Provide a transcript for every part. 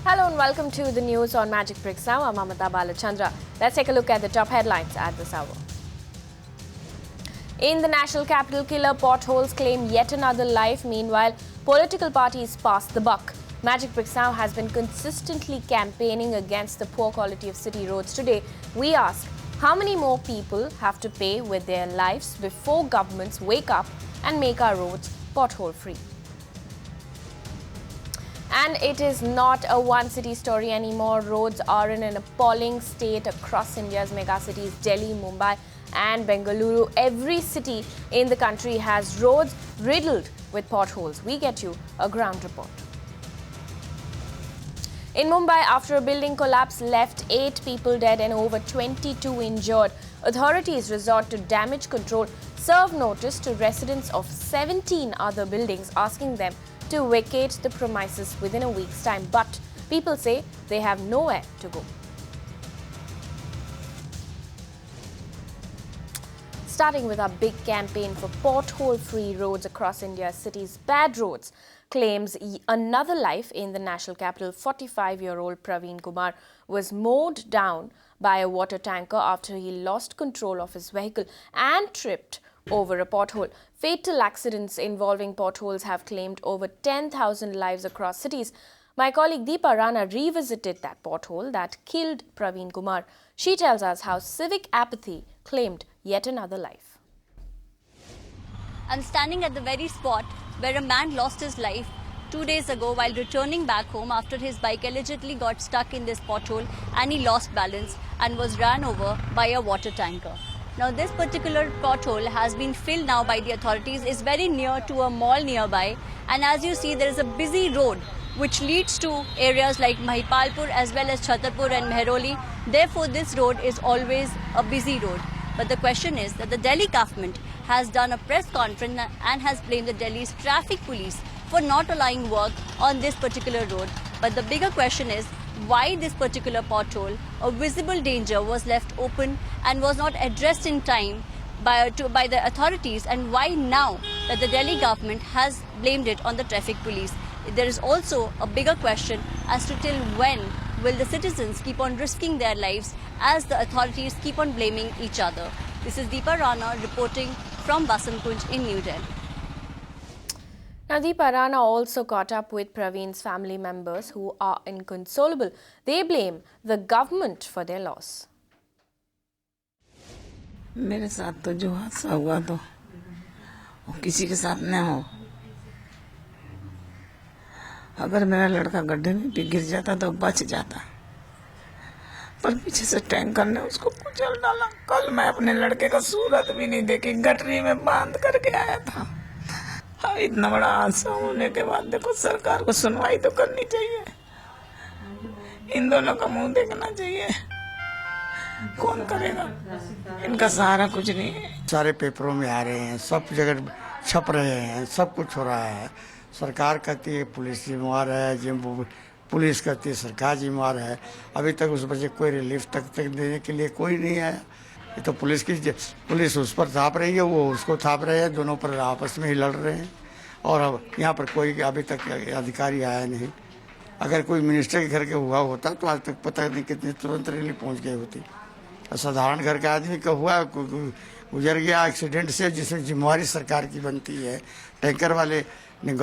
Hello and welcome to the news on Magic Bricks Now. I'm Amita Balachandra. Let's take a look at the top headlines at this hour. In the national capital, killer potholes claim yet another life. Meanwhile, political parties pass the buck. Magic Bricks Now has been consistently campaigning against the poor quality of city roads. Today, we ask, how many more people have to pay with their lives before governments wake up and make our roads pothole-free? And it is not a one-city story anymore. Roads are in an appalling state across India's mega cities, Delhi, Mumbai and Bengaluru. Every city in the country has roads riddled with potholes. We get you a ground report. In Mumbai, after a building collapse left 8 people dead and over 22 injured, authorities resort to damage control, serve notice to residents of 17 other buildings asking them to vacate the premises within a week's time. But people say they have nowhere to go. Starting with our big campaign for pothole-free roads across India's cities, Bad Roads claims another life in the national capital. 45-year-old Praveen Kumar was mowed down by a water tanker after he lost control of his vehicle and tripped over a pothole. Fatal accidents involving potholes have claimed over 10,000 lives across cities. My colleague Deepa Rana revisited that pothole that killed Praveen Kumar. She tells us how civic apathy claimed yet another life. I'm standing at the very spot where a man lost his life 2 days ago while returning back home after his bike allegedly got stuck in this pothole and he lost balance and was run over by a water tanker. Now, this particular pothole has been filled now by the authorities. It's very near to a mall nearby. And as you see, there is a busy road which leads to areas like Mahipalpur as well as Chhatarpur and Mehroli. Therefore, this road is always a busy road. But the question is that the Delhi government has done a press conference and has blamed the Delhi's traffic police for not allowing work on this particular road. But the bigger question is, why this particular pothole, a visible danger, was left open and was not addressed in time by the authorities, and why now that the Delhi government has blamed it on the traffic police. There is also a bigger question as to till when will the citizens keep on risking their lives as the authorities keep on blaming each other. This is Deepa Rana reporting from Basant Kunj in New Delhi. Now, Deepa Rana also caught up with Praveen's family members who are inconsolable. They blame the government for their loss. मेरे साथ तो जो हादसा हुआ तो किसी के साथ न हो. अगर मेरा लड़का गड्ढे में भी गिर जाता तो बच जाता, पर पीछे से टैंकर ने उसको कुचल डाला. कल मैं अपने लड़के का सूरत भी नहीं देखी, गटरी में बांध करके आया था. इतना बड़ा हादसा होने के बाद देखो, सरकार को सुनवाई तो करनी चाहिए. इन दोनों का मुंह देखना चाहिए. कौन करेगा? इनका सहारा कुछ नहीं है. सारे पेपरों में आ रहे हैं, सब जगह छप रहे हैं, सब कुछ हो रहा है. सरकार कहती है पुलिस जिम्मेवार है, पुलिस कहती है सरकार जिम्मेवार है. अभी तक उस बच्चे कोई रिलीफ तक देने के लिए कोई नहीं आया. ये तो पुलिस उस पर थाप रही है, वो उसको थाप रहे हैं. दोनों पर आपस में ही लड़ रहे हैं और अब यहाँ पर कोई अभी तक अधिकारी आया नहीं. अगर कोई मिनिस्टर के घर के हुआ होता तो आज तक पता नहीं कितनी तुरंत रिलीफ पहुँच गई होती. साधारण घर के आदमी का हुआ, गुजर गया एक्सीडेंट से, जिसमें जिम्मेवारी सरकार की बनती है. टैंकर वाले ने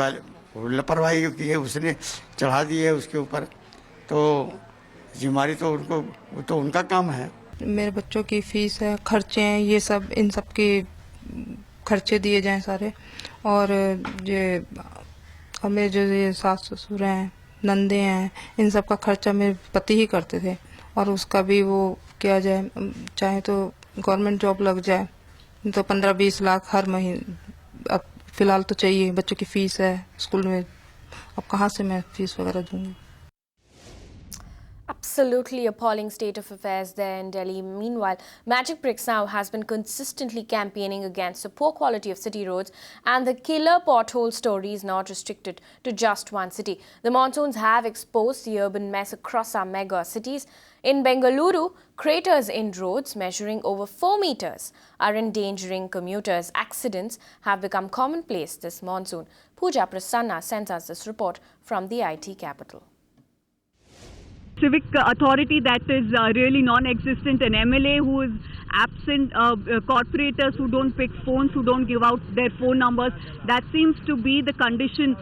लापरवाही की है, उसने चढ़ा दी है उसके ऊपर, तो जिम्मेवारी तो उनका काम है. मेरे बच्चों की फीस है, खर्चे हैं, ये सब, इन सब के खर्चे दिए जाएं सारे. और ये हमें जो ये सास ससुर हैं, नंदे हैं, इन सब का खर्चा मेरे पति ही करते थे. और उसका भी वो किया जाए, चाहे तो गवर्नमेंट जॉब लग जाए तो 15-20 लाख हर महीने अब फिलहाल तो चाहिए. बच्चों की फीस है स्कूल में, अब कहाँ से मैं फीस वगैरह दूंगी. Absolutely appalling state of affairs there in Delhi. Meanwhile, Magic Bricks Now has been consistently campaigning against the poor quality of city roads, and the killer pothole story is not restricted to just one city. The monsoons have exposed the urban mess across our mega cities. In Bengaluru, craters in roads measuring over 4 meters are endangering commuters. Accidents have become commonplace this monsoon. Pooja Prasanna sends us this report from the IT capital. civic authority that is really non-existent, an MLA who is absent, corporators who don't pick phones, who don't give out their phone numbers. That seems to be the condition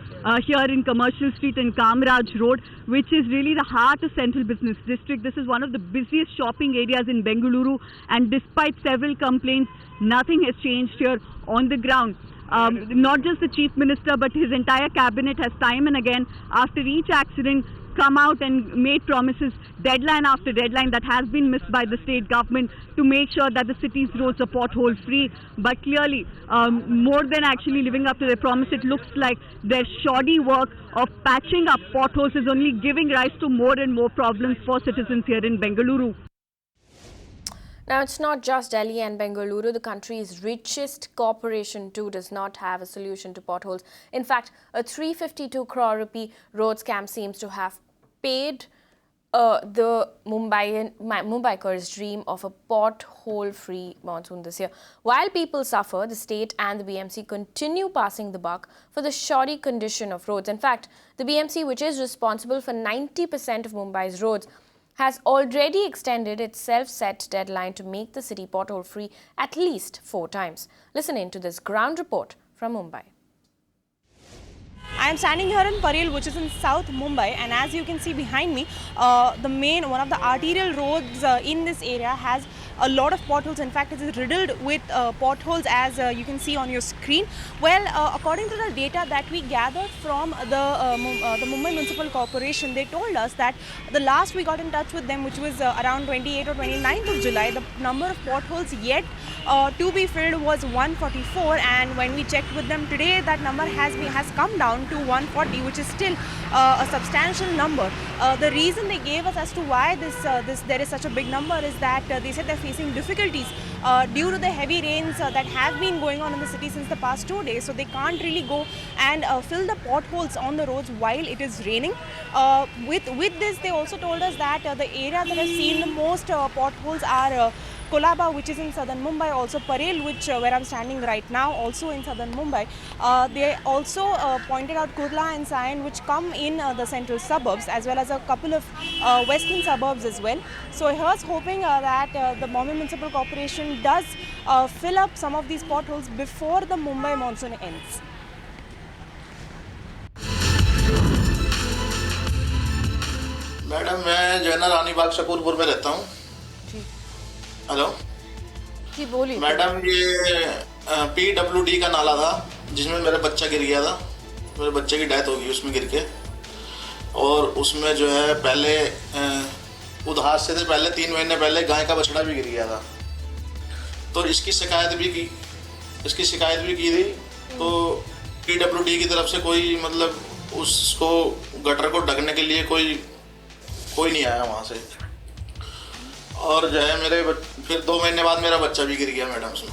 here in Commercial Street and Kamaraj Road, which is really the heart of Central Business District. This is one of the busiest shopping areas in Bengaluru, and despite several complaints, nothing has changed here on the ground. Not just the Chief Minister, but his entire cabinet has time and again, after each accident, come out and made promises, deadline after deadline, that has been missed by the state government to make sure that the city's roads are pothole free. But clearly, more than actually living up to their promise, it looks like their shoddy work of patching up potholes is only giving rise to more and more problems for citizens here in Bengaluru. Now, it's not just Delhi and Bengaluru. The country's richest corporation too does not have a solution to potholes. In fact, a 352 crore rupee road scam seems to have paid the Mumbaikars' dream of a pothole-free monsoon this year. While people suffer, the state and the BMC continue passing the buck for the shoddy condition of roads. In fact, the BMC, which is responsible for 90% of Mumbai's roads, has already extended its self-set deadline to make the city pothole-free at least 4 times. Listen in to this ground report from Mumbai. I am standing here in Parel, which is in South Mumbai, and as you can see behind me, one of the arterial roads in this area has a lot of potholes. In fact, it is riddled with potholes, as you can see on your screen. Well, according to the data that we gathered from the Mumbai Municipal Corporation, they told us that the last we got in touch with them, which was around 28th or 29th of July, the number of potholes yet to be filled was 144, and when we checked with them today, that number has come down to 140, which is still a substantial number. The reason they gave us as to why there is such a big number is that they said they're facing difficulties due to the heavy rains that have been going on in the city since the past 2 days. So they can't really go and fill the potholes on the roads while it is raining. With this, they also told us that the area that has seen the most potholes are Kolaba, which is in southern Mumbai, also Parel, where I'm standing right now, also in southern Mumbai. They also pointed out Kurla and Sion, which come in the central suburbs, as well as a couple of western suburbs as well. So here's hoping that the Mumbai Municipal Corporation does fill up some of these potholes before the Mumbai monsoon ends. Madam, मैं जो है ना रानीबाग शकूरपुर में रहता हूँ। Hello जी, बोलिए। Madam, ये PWD का नाला था जिसमें मेरा बच्चा गिर गया था। मेरे बच्चे की डेथ हो गई उसमें गिर के, और उसमें जो है पहले उधार से थे, पहले 3 महीने पहले गाय का बछड़ा भी गिर गया था। तो इसकी शिकायत भी की थी। तो PWD की तरफ से कोई मतलब उसको गटर को ढकने के लिए कोई नहीं आया वहाँ से। और जो है फिर 2 महीने बाद मेरा बच्चा भी गिर गया मैडम उसमें।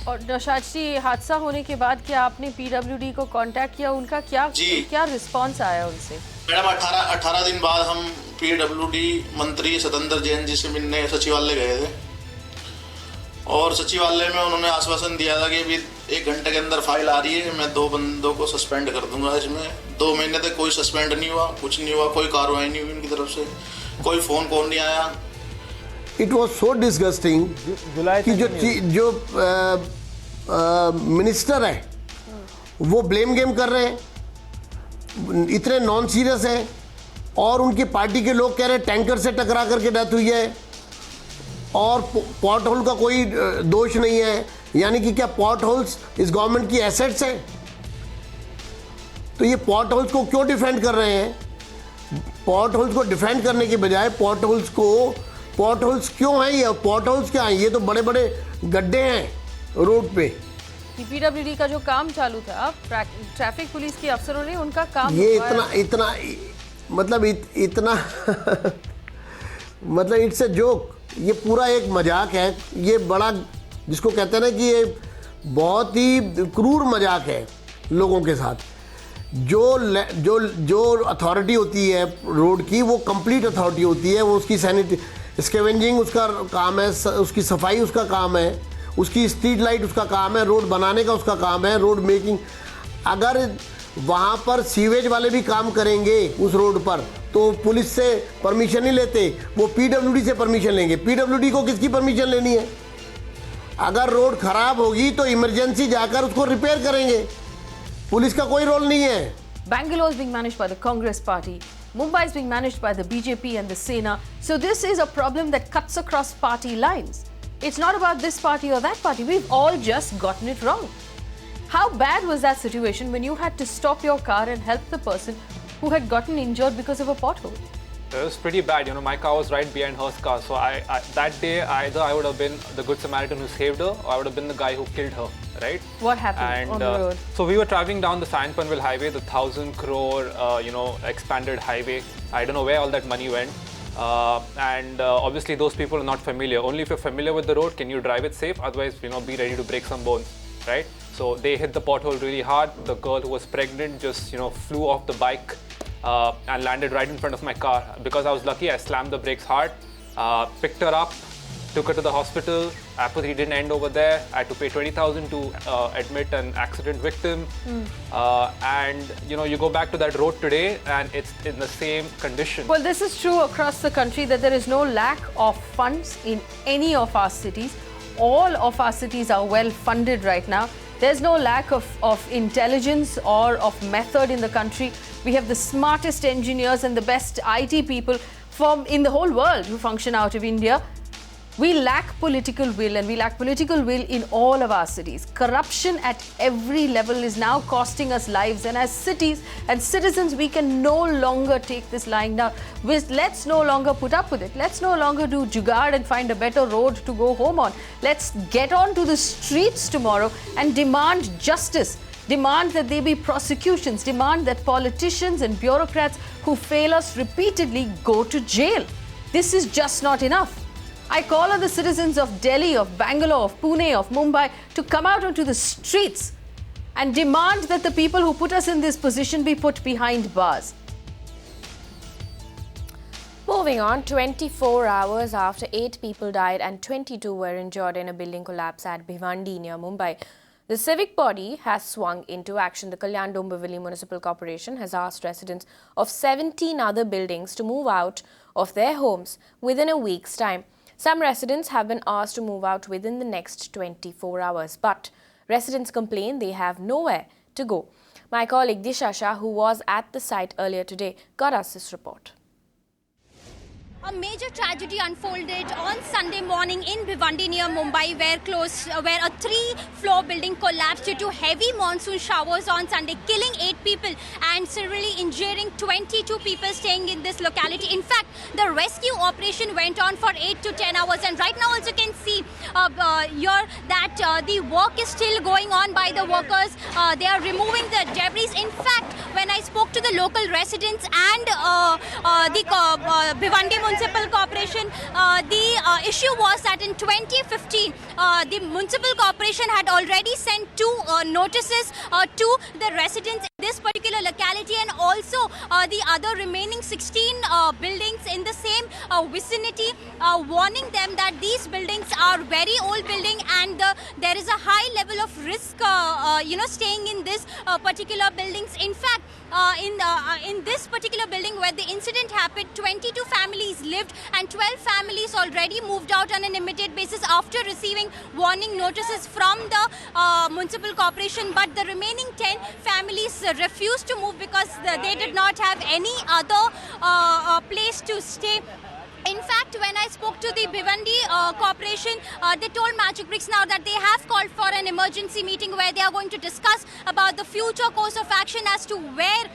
और नौशाद जी, हादसा होने के बाद क्या आपने PWD को कांटेक्ट किया? उनका क्या रिस्पांस आया उनसे? मैडम, 18 दिन बाद हम PWD मंत्री सतेंद्र जैन जी से मिलने सचिवालय गए थे, और सचिवालय में उन्होंने आश्वासन दिया था कि अभी 1 घंटे के अंदर फाइल आ रही है, मैं 2 बंदों को सस्पेंड कर दूंगा। इसमें 2 महीने तक कोई सस्पेंड नहीं हुआ, कुछ नहीं हुआ, कोई कार्रवाई नहीं हुई उनकी तरफ से, कोई फोन कॉल नहीं आया। इट वॉज सो डिस्गस्टिंग कि जो मिनिस्टर है वो ब्लेम गेम कर रहे हैं, इतने नॉन सीरियस हैं, और उनकी पार्टी के लोग कह रहे हैं टैंकर से टकरा करके डेथ हुई है और पॉट होल का कोई दोष नहीं है। यानी कि क्या पॉट होल्स इस गवर्नमेंट की एसेट्स हैं? तो ये पॉट होल्स को क्यों डिफेंड कर रहे हैं? पॉट होल्स को डिफेंड करने के बजाय पॉट होल्स क्यों हैं? ये पॉट होल्स क्या हैं? ये तो बड़े बड़े गड्ढे हैं रोड पे। PWD का जो काम चालू था, ट्रैफिक पुलिस के अफसरों ने उनका काम ये इतना मतलब इट्स ए जोक। ये पूरा एक मजाक है। ये बड़ा, जिसको कहते हैं ना कि ये बहुत ही क्रूर मजाक है लोगों के साथ। जो अथॉरिटी होती है रोड की, वो कंप्लीट अथॉरिटी होती है। वो उसकी स्कैवेंजिंग उसका काम है, उसकी सफाई उसका काम है, उसकी स्ट्रीट लाइट उसका काम है, रोड बनाने का उसका काम है, रोड मेकिंग। अगर वहाँ पर सीवेज वाले भी काम करेंगे उस रोड पर, तो पुलिस से परमिशन नहीं लेते, वो पीडब्ल्यूडी से परमिशन लेंगे। पीडब्ल्यूडी को किसकी परमिशन लेनी है? अगर रोड खराब होगी तो इमरजेंसी जाकर उसको रिपेयर करेंगे, पुलिस का कोई रोल नहीं है। Bangalore is being managed by the Congress party. Mumbai is being managed by the BJP and the Sena. So this is a problem that cuts across party lines. It's not about this party or that party. We've all just gotten it wrong. How bad was that situation when you had to stop your car and help the person who had gotten injured because of a pothole? It was pretty bad. My car was right behind her car. So that day, either I would have been the good Samaritan who saved her, or I would have been the guy who killed her, right? What happened on the road? So we were traveling down the Sion Panvel highway, the 1,000 crore, expanded highway. I don't know where all that money went. Obviously those people are not familiar. Only if you're familiar with the road can you drive it safe. Otherwise, be ready to break some bones, right? So they hit the pothole really hard. The girl who was pregnant just, flew off the bike and landed right in front of my car. Because I was lucky, I slammed the brakes hard, picked her up, took her to the hospital. Apathy didn't end over there. I had to pay 20,000 to admit an accident victim. You go back to that road today and it's in the same condition. Well, this is true across the country, that there is no lack of funds in any of our cities. All of our cities are well funded right now. There's no lack of intelligence or of method in the country. We have the smartest engineers and the best IT people in the whole world who function out of India. We lack political will, and we lack political will in all of our cities. Corruption at every level is now costing us lives, and as cities and citizens, we can no longer take this lying down. Let's no longer put up with it. Let's no longer do jugaad and find a better road to go home on. Let's get onto the streets tomorrow and demand justice. Demand that there be prosecutions. Demand that politicians and bureaucrats who fail us repeatedly go to jail. This is just not enough. I call on the citizens of Delhi, of Bangalore, of Pune, of Mumbai to come out onto the streets and demand that the people who put us in this position be put behind bars. Moving on, 24 hours after 8 people died and 22 were injured in a building collapse at Bhiwandi near Mumbai, the civic body has swung into action. The Kalyan Dombivli Municipal Corporation has asked residents of 17 other buildings to move out of their homes within a week's time. Some residents have been asked to move out within the next 24 hours, but residents complain they have nowhere to go. My colleague Disha Shah, who was at the site earlier today, got us this report. A major tragedy unfolded on Sunday morning in Bhiwandi near Mumbai, where a 3-floor building collapsed due to heavy monsoon showers on Sunday, killing 8 people and severely injuring 22 people staying in this locality. In fact, the rescue operation went on for 8 to 10 hours, and right now also you can see here that the work is still going on by the workers. They are removing the debris. In fact, when I spoke to the local residents and the Bhiwandi Municipal Corporation, the issue was that in 2015, the Municipal Corporation had already sent 2 notices to the residents in this particular locality, and also the other remaining 16 buildings in the same vicinity, warning them that these buildings are very old building and there is a high level of risk staying in this particular buildings. In fact, in this particular building where the incident happened, 22 families lived and 12 families already moved out on an immediate basis after receiving warning notices from the Municipal Corporation, but the remaining 10 families refused to move because they did not have any other place to stay. In fact, when I spoke to the Bhiwandi Corporation, they told Magic Bricks now that they have called for an emergency meeting where they are going to discuss about the future course of action as to where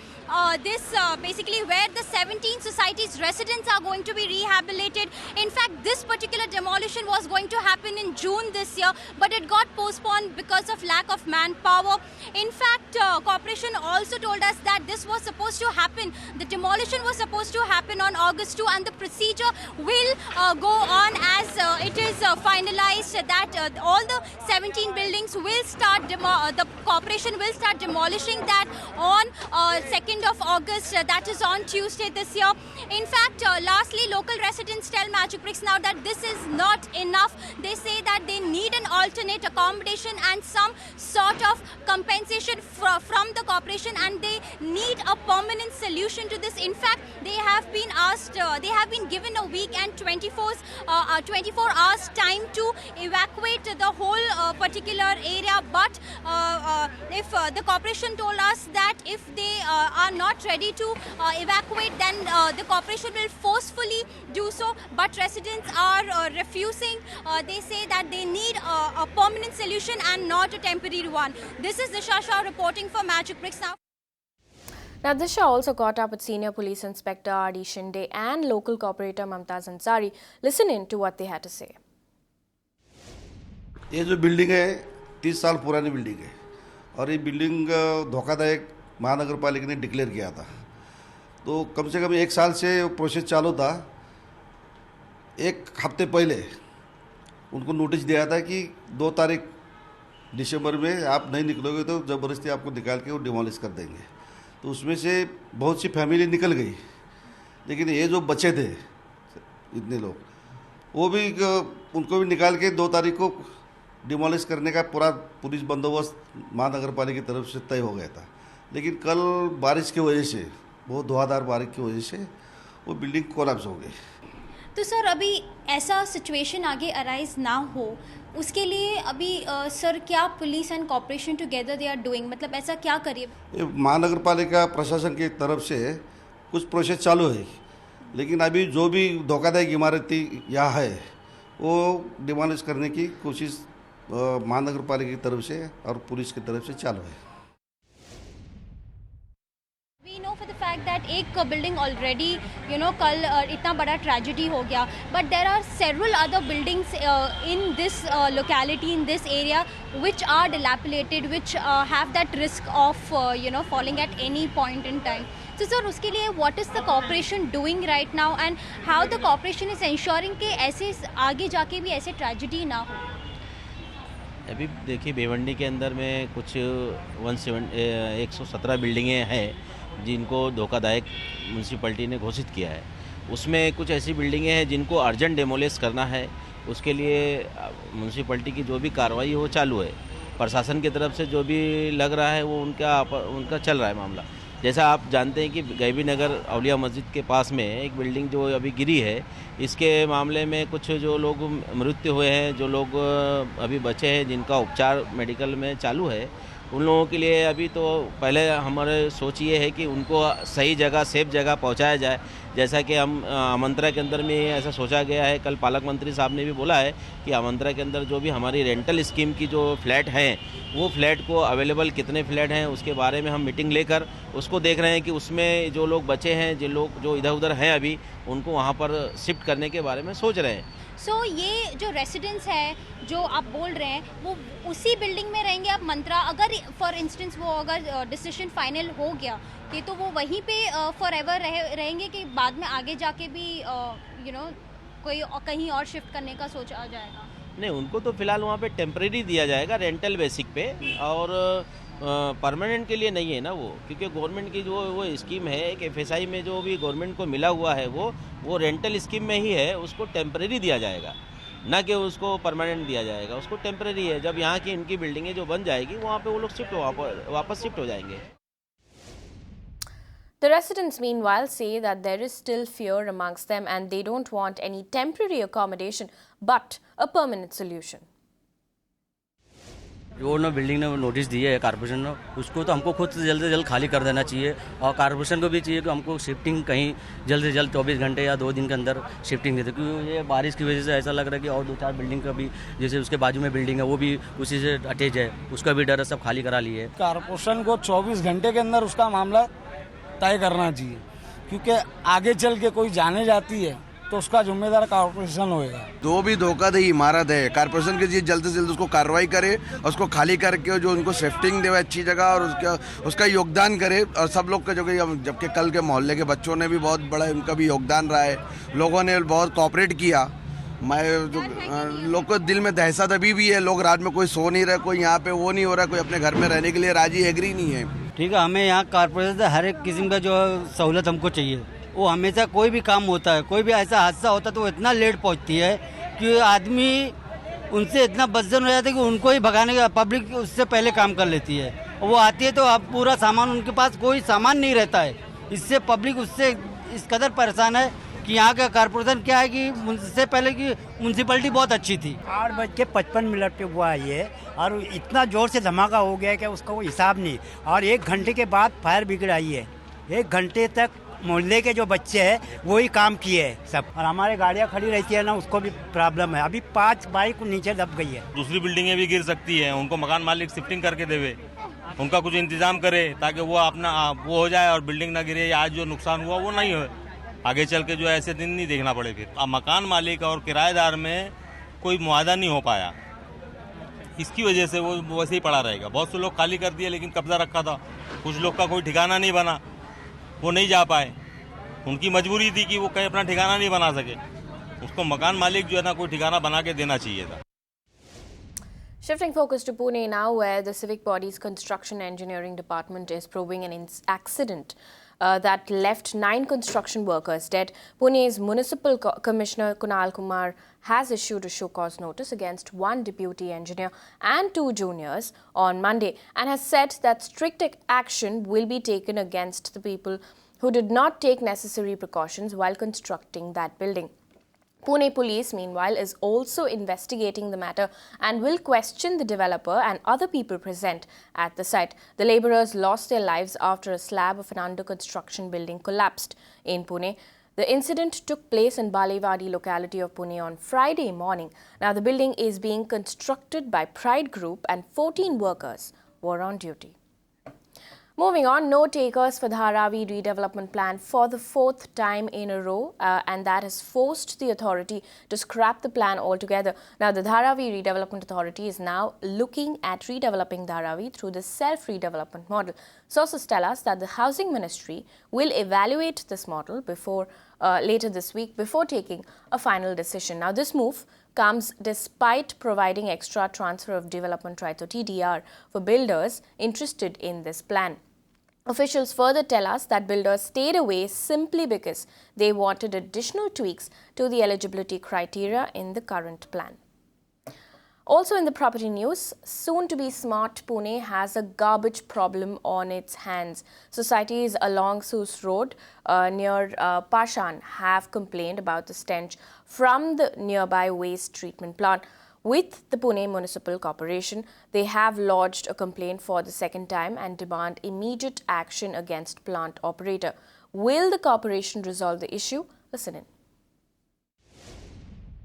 basically where the 17 societies residents are going to be rehabilitated. In fact, this particular demolition was going to happen in June this year, but it got postponed because of lack of manpower. In fact, corporation also told us that this was supposed to happen. The demolition was supposed to happen on August 2, and the procedure will go on as it is finalized that all the 17 buildings will start, the corporation will start demolishing that on 2nd 2nd of August, that is on Tuesday this year. In fact, lastly, local residents tell Magic Bricks now that this is not enough. They say that they need an alternate accommodation and some sort of compensation from the corporation, and they need a permanent solution to this. In fact, they have been asked, they have been given a week and 24 hours time to evacuate the whole particular area. But if the corporation told us that if they are not ready to evacuate, then the corporation will forcefully do so. But residents are refusing. They say that they need a permanent solution and not a temporary one. This is Disha Shah reporting for Magic Bricks now. Now, Disha also caught up with Senior Police Inspector R.D. Shinde and local corporator Mamtaz Ansari. Listen in to what they had to say. ये जो building है 30 साल पुरानी building है और ये building धोखादायक महानगर पालिका ने डिक्लेयर किया था, तो कम से कम 1 साल से प्रोसेस चालू था। 1 हफ्ते पहले उनको नोटिस दिया था कि 2 तारीख दिसंबर में आप नहीं निकलोगे तो ज़बरदस्ती आपको निकाल के वो डिमोलिश कर देंगे। तो उसमें से बहुत सी फैमिली निकल गई, लेकिन ये जो बचे थे इतने लोग, वो भी उनको भी निकाल के 2 तारीख को डिमोलिश करने का पूरा पुलिस बंदोबस्त महानगर पालिका की तरफ से तय हो गया था। लेकिन कल बारिश की वजह से, बहुत धुआंधार बारिश की वजह से वो बिल्डिंग कोलैप्स हो गई। तो सर, अभी ऐसा सिचुएशन आगे अराइज ना हो उसके लिए अभी सर क्या police and corporation together they are doing, मतलब ऐसा क्या करिए? महानगर पालिका प्रशासन की तरफ से कुछ प्रोसेस चालू है, लेकिन अभी जो भी धोखादायक इमारतें यहाँ है वो डिमोलिश करने की कोशिश महानगर पालिका की तरफ से और पुलिस की तरफ से चालू है। We know for the fact that एक बिल्डिंग ऑलरेडी कल इतना बड़ा ट्रेजेडी हो गया, but there are several other buildings in this locality, in this area which are dilapidated, which have that risk of falling at any point in time. So sir, उसके लिए what is the corporation doing right now and how the corporation is ensuring कि ऐसे आगे जाके भी ऐसे tragedy ना हो? अभी देखिए, भिवंडी के अंदर में कुछ 117 बिल्डिंगें हैं जिनको धोखादायक म्यूनसिपैलिटी ने घोषित किया है। उसमें कुछ ऐसी बिल्डिंगें हैं जिनको अर्जेंट डेमोलिश करना है। उसके लिए म्यूनसिपैलिटी की जो भी कार्रवाई है वो चालू है। प्रशासन की तरफ से जो भी लग रहा है वो उनका चल रहा है मामला। जैसा आप जानते हैं कि गैबी नगर औलिया मस्जिद के पास में एक बिल्डिंग जो अभी गिरी है, इसके मामले में कुछ जो लोग मृत्यु हुए हैं, जो लोग अभी बचे हैं जिनका उपचार मेडिकल में चालू है, उन लोगों के लिए अभी तो पहले हमारे सोच ये है कि उनको सही जगह, सेफ जगह पहुंचाया जाए। जैसा कि हम आमंत्रा के अंदर में ऐसा सोचा गया है, कल पालक मंत्री साहब ने भी बोला है कि आमंत्रा के अंदर जो भी हमारी रेंटल स्कीम की जो फ्लैट हैं, वो फ्लैट को अवेलेबल कितने फ्लैट हैं उसके बारे में हम मीटिंग लेकर उसको देख रहे हैं कि उसमें जो लोग बचे हैं, जिन लोग जो इधर उधर हैं अभी, उनको वहाँ पर शिफ्ट करने के बारे में सोच रहे हैं। सो ये जो रेसिडेंट्स हैं जो आप बोल रहे हैं, वो उसी बिल्डिंग में रहेंगे अब मंत्रा, अगर फॉर इंस्टेंस वो अगर डिसीजन फाइनल हो गया कि तो वो वहीं पे फॉर एवर रहेंगे कि बाद में आगे जाके भी कोई कहीं और शिफ्ट करने का सोचा जाएगा? नहीं, उनको तो फिलहाल वहाँ पे टेम्परेरी दिया जाएगा रेंटल बेसिक पे, और परमानेंट के लिए नहीं है ना वो, क्योंकि गवर्नमेंट की जो वो स्कीम है एक FSI में जो भी गवर्नमेंट को मिला हुआ है वो रेंटल स्कीम में ही है। उसको टेम्परेरी दिया जाएगा, ना कि उसको परमानेंट दिया जाएगा। उसको टेम्परेरी है। जब यहाँ की इनकी बिल्डिंगें जो बन जाएगी वहाँ पे वो लोग वापस शिफ्ट हो जाएंगे। The residents meanwhile say that there is still fear amongst them and they don't want any temporary accommodation but a permanent solution. जो ना बिल्डिंग ने नोटिस दी है कारपोरेशन ने, उसको तो हमको खुद से जल्द खाली कर देना चाहिए, और कारपोरेशन को भी चाहिए कि हमको शिफ्टिंग कहीं जल्द से जल्द 24 घंटे या 2 दिन के अंदर शिफ्टिंग देते, क्योंकि ये बारिश की वजह से ऐसा लग रहा है कि और 2-4 बिल्डिंग का भी, जैसे उसके बाजू में बिल्डिंग है वो भी उसी से अटैच है, उसका भी डर है, सब खाली करा लिए। कारपोरेशन को 24 घंटे के अंदर उसका मामला तय करना चाहिए, क्योंकि आगे चल के कोई जाने जाती है तो उसका जिम्मेदार कारपोरेशन होएगा। जो भी धोखाधड़ी इमारत है, कारपोरेशन के लिए जल्द से जल्द उसको कार्रवाई करे, उसको खाली करके जो उनको शिफ्टिंग दे अच्छी जगह, और उसका योगदान करे। और सब लोग का जबकि कल के मोहल्ले के बच्चों ने भी बहुत बड़ा उनका भी योगदान रहा है, लोगों ने बहुत कोऑपरेट किया। लोग को दिल में दहशत अभी भी है, लोग रात में कोई सो नहीं रहे, कोई यहाँ पे वो नहीं हो रहा, कोई अपने घर में रहने के लिए राजी एग्री नहीं है। ठीक है, हमें यहाँ कारपोरेशन से हर एक किस्म का जो सहूलत हमको चाहिए। वो हमेशा कोई भी काम होता है, कोई भी ऐसा हादसा होता है तो वो इतना लेट पहुँचती है कि आदमी उनसे इतना बदजन हो जाता है कि उनको ही भगाने का पब्लिक उससे पहले काम कर लेती है। वो आती है तो अब पूरा सामान, उनके पास कोई सामान नहीं रहता है। इससे पब्लिक उससे इस कदर परेशान है कि यहाँ का कारपोरेशन क्या है कि उससे पहले की म्यूनसिपैलिटी बहुत अच्छी थी। 8:55 पे हुआ ये, और इतना जोर से धमाका हो गया कि उसका कोई हिसाब नहीं। और 1 घंटे के बाद फायर ब्रिगेड आई है। 1 घंटे तक मोहल्ले के जो बच्चे हैं वही काम किए हैं सब, और हमारे गाड़ियाँ खड़ी रहती है ना, उसको भी प्रॉब्लम है। अभी 5 बाइक नीचे दब गई है। दूसरी बिल्डिंगें भी गिर सकती है, उनको मकान मालिक शिफ्टिंग करके देवे, उनका कुछ इंतजाम करे ताकि वो अपना वो हो जाए और बिल्डिंग ना गिरे। आज जो नुकसान हुआ वो नहीं हो, आगे चल के जो ऐसे दिन नहीं देखना पड़े। फिर अब मकान मालिक और किराएदार में कोई मुआवजा नहीं हो पाया, इसकी वजह से वो वैसे ही पड़ा रहेगा। बहुत से लोग खाली कर दिए लेकिन कब्जा रखा था, कुछ लोग का कोई ठिकाना नहीं बना, वो नहीं जा पाए। उनकी मजबूरी थी कि वो कहीं अपना ठिकाना नहीं बना सके। उसको मकान मालिक जो है ना कोई ठिकाना बना के देना चाहिए था। Shifting focus to Pune now, where the civic body's construction engineering department is probing an accident that left 9 construction workers dead. Pune's municipal commissioner Kunal Kumar has issued a show cause notice against 1 deputy engineer and 2 juniors on Monday and has said that strict action will be taken against the people who did not take necessary precautions while constructing that building. Pune police, meanwhile, is also investigating the matter and will question the developer and other people present at the site. The labourers lost their lives after a slab of an under-construction building collapsed in Pune. The incident took place in Balewadi locality of Pune on Friday morning. Now, the building is being constructed by Pride Group and 14 workers were on duty. Moving on, no takers for Dharavi redevelopment plan for the 4th time in a row, and that has forced the authority to scrap the plan altogether. Now, the Dharavi Redevelopment Authority is now looking at redeveloping Dharavi through the self-redevelopment model. Sources tell us that the Housing Ministry will evaluate this model later this week before taking a final decision. Now, this move comes despite providing extra transfer of development rights, or TDR, for builders interested in this plan. Officials further tell us that builders stayed away simply because they wanted additional tweaks to the eligibility criteria in the current plan. Also in the property news, soon to be smart Pune has a garbage problem on its hands. Societies along Sus Road near Pashan have complained about the stench from the nearby waste treatment plant. With the Pune Municipal Corporation, they have lodged a complaint for the 2nd time and demand immediate action against plant operator. Will the corporation resolve the issue? Listen in.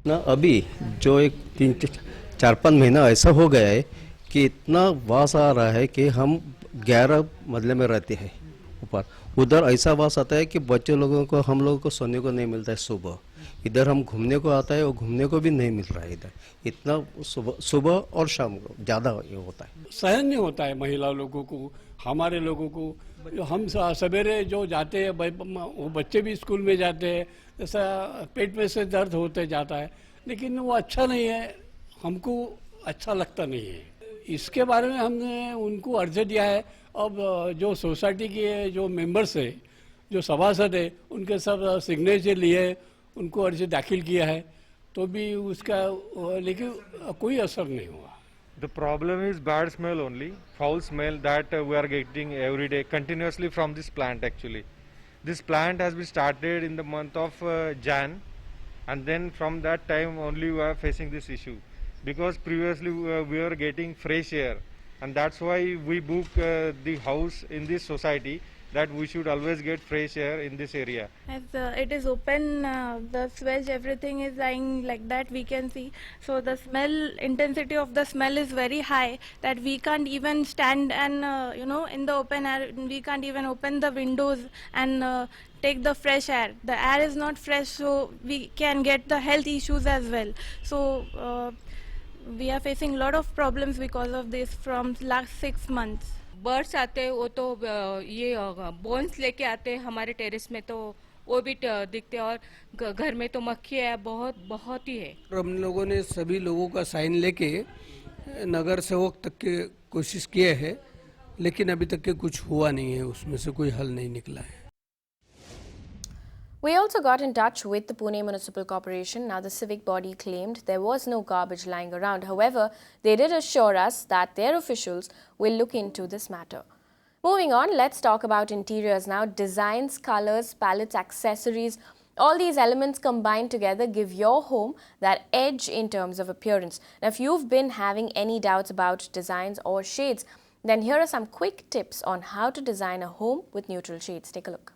ना अभी जो एक 3-4-5 महीना ऐसा हो गया है कि इतना वास आ रहा है कि हम 11 मरले में रहते हैं ऊपर। उधर ऐसा वास आता है कि बच्चे लोगों को, हम लोगों को सोने को नहीं मिलता है सुबह। इधर हम घूमने को आता है और घूमने को भी नहीं मिल रहा है इधर। इतना सुबह और शाम को ज़्यादा ये होता है। सहन नहीं होता है महिला लोगों को, हमारे लोगों को। जो हम सवेरे जो जाते हैं, वो बच्चे भी स्कूल में जाते हैं, ऐसा पेट में से दर्द होते जाता है, लेकिन वो अच्छा नहीं है, हमको अच्छा लगता नहीं है। इसके बारे में हमने उनको अर्जी दिया है। अब जो सोसाइटी के जो मेंबर्स है, जो सभासद है, उनके सब सिग्नेचर लिए उनको अर्जी दाखिल किया है, तो भी उसका लेकिन कोई असर नहीं हुआ। The problem is bad smell only, foul smell that we are getting every day continuously from this plant. Actually, this plant has been started in the month of Jan, and then from that time only we are facing this issue, because previously we were getting fresh air, and that's why we book the house in this society, that we should always get fresh air in this area. As it is open, the switch, everything is lying like that, we can see. So the smell, intensity of the smell is very high, that we can't even stand and in the open air. We can't even open the windows and take the fresh air. The air is not fresh, so we can get the health issues as well. So we are facing a lot of problems because of this from last 6 months. Birds आते हैं, वो तो ये bones लेके आते हैं हमारे terrace में, तो वो भी दिखते हैं, और घर में तो मक्खी है बहुत ही है। हम लोगों ने सभी लोगों का साइन लेके नगर सेवक तक के कोशिश किए है, लेकिन अभी तक के कुछ हुआ नहीं है, उसमें से कोई हल नहीं निकला है. We also got in touch with the Pune Municipal Corporation. Now, the civic body claimed there was no garbage lying around. However, they did assure us that their officials will look into this matter. Moving on, let's talk about interiors now. Designs, colors, palettes, accessories, all these elements combined together give your home that edge in terms of appearance. Now, if you've been having any doubts about designs or shades, then here are some quick tips on how to design a home with neutral shades. Take a look.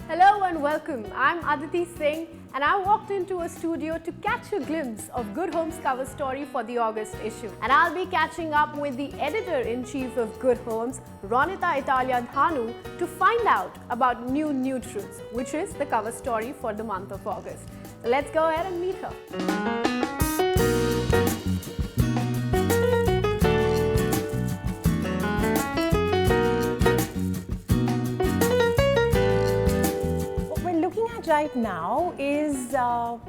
Hello and welcome. I'm Aditi Singh and I walked into a studio to catch a glimpse of Good Home's cover story for the August issue. And I'll be catching up with the editor-in-chief of Good Homes, Ronita Italia Dhanu, to find out about New Neutrals, which is the cover story for the month of August. Let's go ahead and meet her. Right now is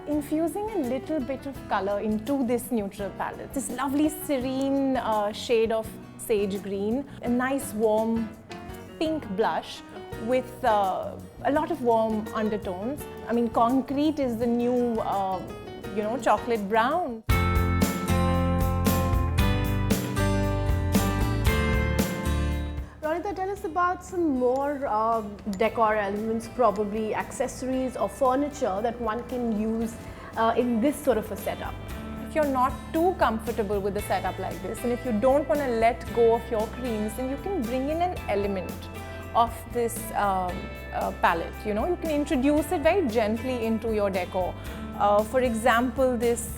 infusing a little bit of color into this neutral palette. This lovely serene shade of sage green, a nice warm pink blush with a lot of warm undertones. I mean, concrete is the new, chocolate brown. Ronita, tell us about some more decor elements, probably accessories or furniture that one can use in this sort of a setup. If you're not too comfortable with a setup like this, and if you don't want to let go of your creams, then you can bring in an element of this palette. You can introduce it very gently into your decor. For example, this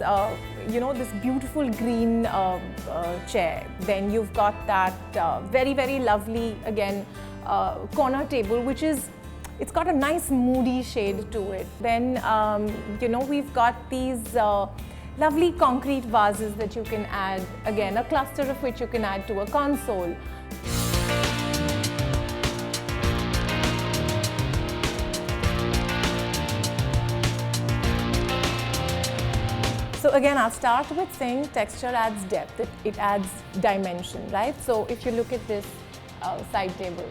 this beautiful green chair. Then you've got that very, very lovely, again, corner table, which is, it's got a nice moody shade to it. Then, we've got these lovely concrete vases that you can add, again, a cluster of which you can add to a console. So again, I'll start with saying texture adds depth, it adds dimension, right? So if you look at this side table,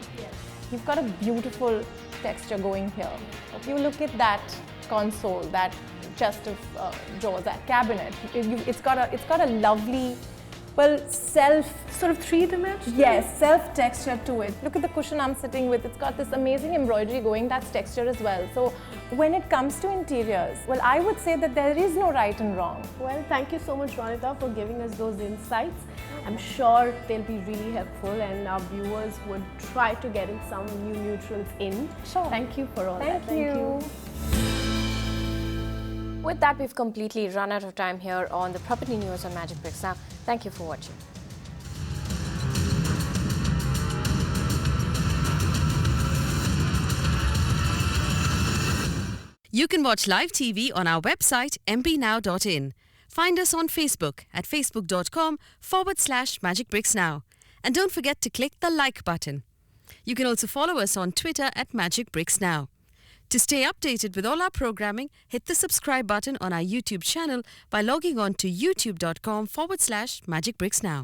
you've got a beautiful texture going here. If you look at that console, that chest of drawers, that cabinet, it's got a lovely, well, sort of three-dimensional? Yes, self-texture to it. Look at the cushion I'm sitting with. It's got this amazing embroidery going, that's texture as well. So when it comes to interiors, well, I would say that there is no right and wrong. Well, thank you so much, Ronita, for giving us those insights. I'm sure they'll be really helpful and our viewers would try to get in some new neutrals in. Sure. Thank you for all that. Thank you. With that, we've completely run out of time here on the Property News on Magic Bricks. Now, thank you for watching. You can watch live TV on our website mpnow.in. Find us on Facebook at facebook.com/magicbricksnow. And don't forget to click the like button. You can also follow us on Twitter at Magic Bricks Now. To stay updated with all our programming, hit the subscribe button on our YouTube channel by logging on to youtube.com/magicbricksnow.